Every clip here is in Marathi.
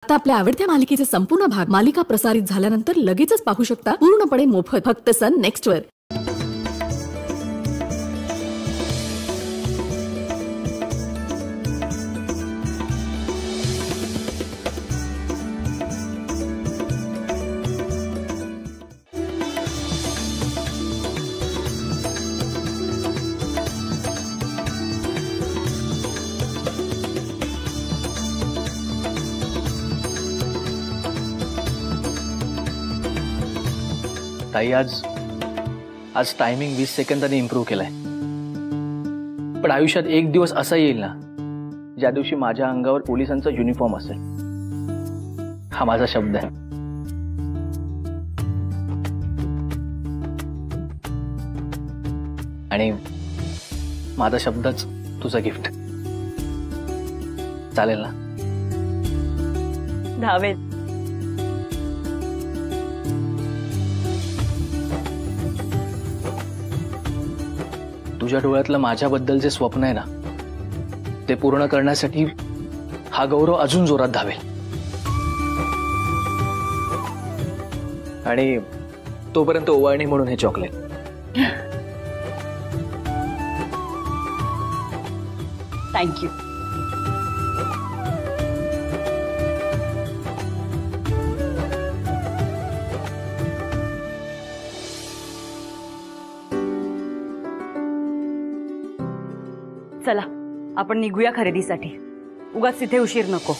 आता आपल्या आवडत्या मालिकेचे संपूर्ण भाग मालिका प्रसारित झाल्यानंतर लगेचच पाहू शकता पूर्णपणे मोफत फक्त सन नेक्स्ट वर। ताई आज टायमिंग 20 सेकंदांनी इम्प्रूव्ह केलाय, पण आयुष्यात एक दिवस असा येईल ना ज्या दिवशी माझ्या अंगावर पोलिसांचा युनिफॉर्म असेल। हा माझा शब्द आहे। आणि माझा शब्दच तुझं गिफ्ट। चालेल ना? धावेल। तुझ्या डोळ्यातलं माझ्याबद्दलचे स्वप्न आहे ना ते पूर्ण करण्यासाठी हा गौरव अजून जोरात धावेल। आणि तोपर्यंत ओवाळणी म्हणून हे चॉकलेट। थँक्यू। चला आपण निघूया खरेदीसाठी, उगाच तिथे उशीर नको।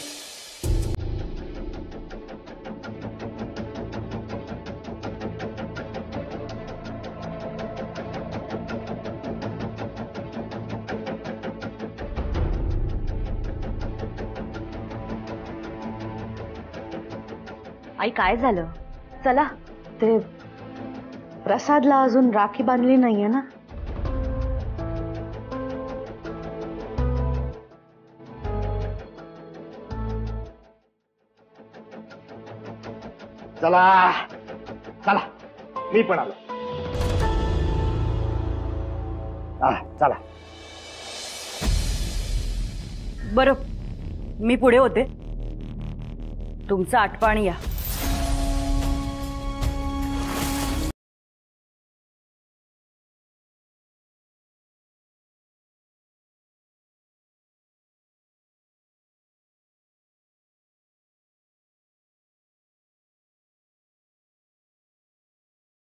आई काय झालं? चला, ते प्रसादला अजून राखी बांधली नाहीये ना? चला चला, मी पण आलो। चला। बरं, मी पुढे होते, तुमचं आटपाणी या।